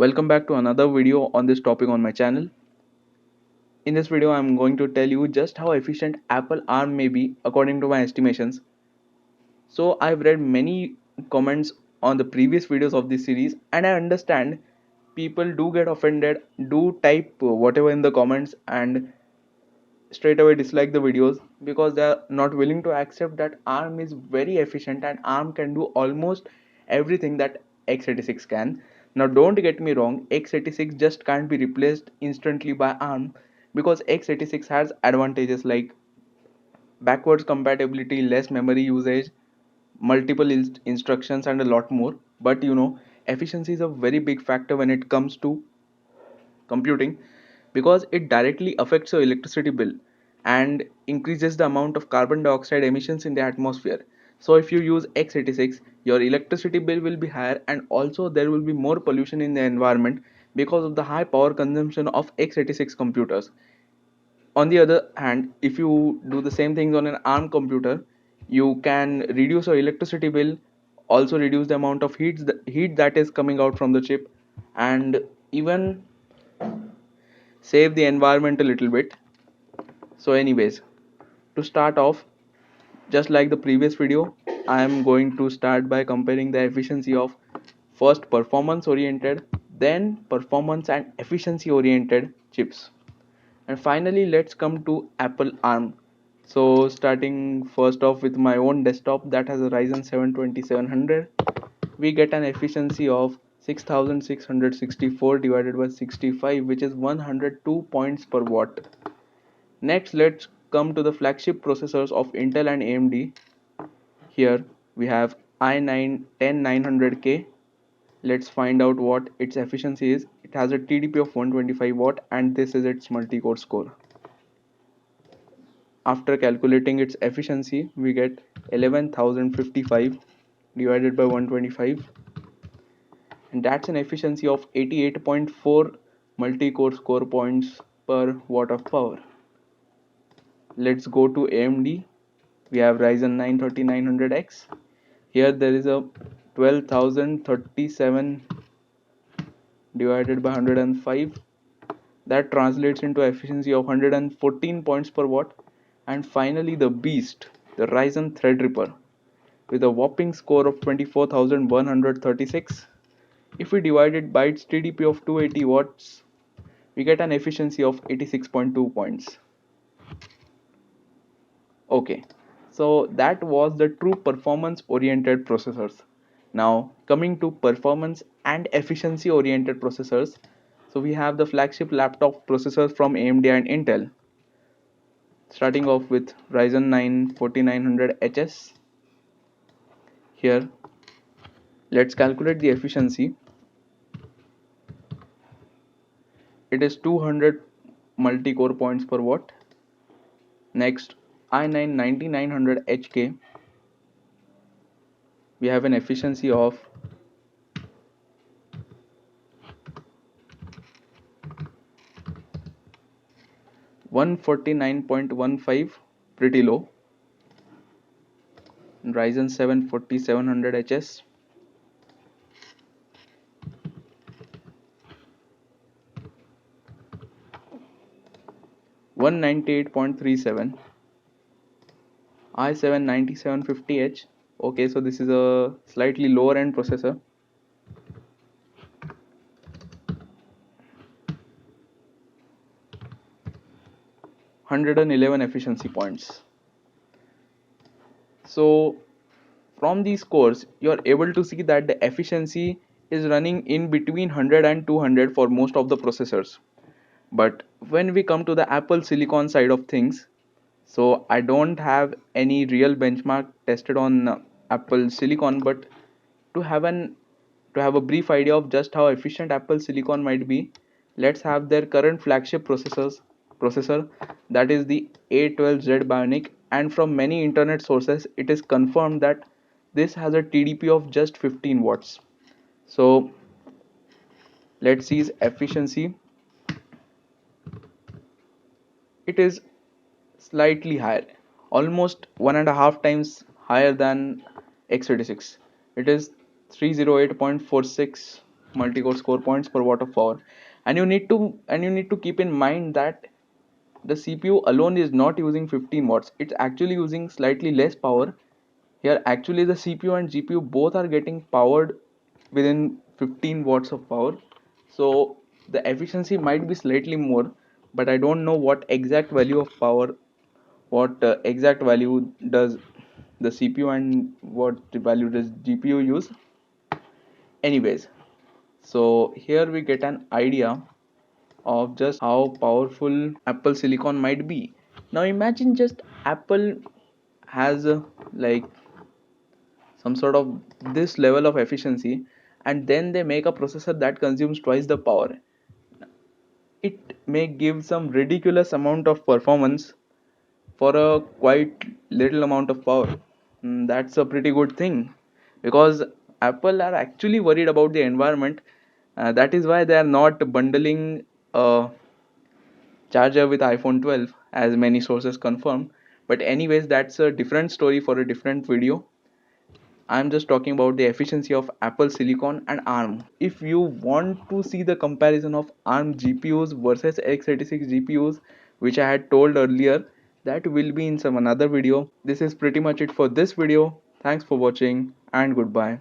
Welcome back to another video on this topic on my channel. In this video, I'm going to tell you just how efficient Apple ARM may be according to my estimations. So I've read many comments on the previous videos of this series, and I understand people do get offended, do type whatever in the comments and straight away dislike the videos because they are not willing to accept that ARM is very efficient and ARM can do almost everything that x86 can. Now, don't get me wrong, x86 just can't be replaced instantly by ARM because x86 has advantages like backwards compatibility, less memory usage, multiple instructions, and a lot more. But efficiency is a very big factor when it comes to computing because it directly affects your electricity bill and increases the amount of carbon dioxide emissions in the atmosphere. So if you use x86, your electricity bill will be higher, and also there will be more pollution in the environment because of the high power consumption of x86 computers. On the other hand, if you do the same things on an ARM computer, you can reduce your electricity bill, also reduce the amount of heat that is coming out from the chip, and even save the environment a little bit. So anyways, to start off, just like the previous video, I am going to start by comparing the efficiency of first performance oriented, then performance and efficiency oriented chips. And finally, let's come to Apple ARM. So starting first off with my own desktop that has a Ryzen 7 2700, we get an efficiency of 6664 divided by 65, which is 102 points per watt. Next, let's come to the flagship processors of Intel and AMD. Here we have i9 10900K. Let's find out what its efficiency is. It has a TDP of 125 watt and this is its multi-core score. After calculating its efficiency, we get 11,055 divided by 125, and that's an efficiency of 88.4 multi-core score points per watt of power. Let's go to AMD. We have Ryzen 9 3900X. Here there is a 12,037 divided by 105. That translates into efficiency of 114 points per watt. And finally the beast, the Ryzen Threadripper, with a whopping score of 24,136. If we divide it by its TDP of 280 watts, we get an efficiency of 86.2 points. Okay, so that was the true performance oriented processors. Now coming to performance and efficiency oriented processors, so we have the flagship laptop processors from AMD and Intel. Starting off with Ryzen 9 4900HS. Here let's calculate the efficiency. It is 200 multi-core points per watt. Next, i9 9900HK. We have an efficiency of 149.15, pretty low. Ryzen 7 4700HS. (198.37), i7 9750H. Okay, so this is a slightly lower end processor. 111 efficiency points. So from these scores, you are able to see that the efficiency is running in between 100 and 200 for most of the processors. But when we come to the Apple Silicon side of things, so I don't have any real benchmark tested on Apple Silicon, but to have an to have a brief idea of just how efficient Apple Silicon might be, let's have their current flagship processor, that is the A12Z Bionic, and from many internet sources it is confirmed that this has a TDP of just 15 watts. So let's see its efficiency. It is slightly higher, almost 1.5 times higher than x86. It is 308.46. multi-core score points per watt of power. And you need to keep in mind that the CPU alone is not using 15 watts. It's actually using slightly less power. Here actually the CPU and GPU both are getting powered within 15 watts of power. So the efficiency might be slightly more, but I don't know what exact value of power, what exact value does the CPU and what the value does GPU use. Anyways, so here we get an idea of just how powerful Apple silicon might be. Now imagine just Apple has like some sort of this level of efficiency, and then they make a processor that consumes twice the power. It may give some ridiculous amount of performance for a quite little amount of power. That's a pretty good thing, because Apple are actually worried about the environment. That is why they are not bundling a charger with iPhone 12, as many sources confirm. But anyways, that's a different story for a different video. I'm just talking about the efficiency of Apple Silicon and ARM. If you want to see the comparison of ARM GPUs versus x86 GPUs, which I had told earlier, that will be in some another video. This is pretty much it for this video. Thanks for watching and goodbye.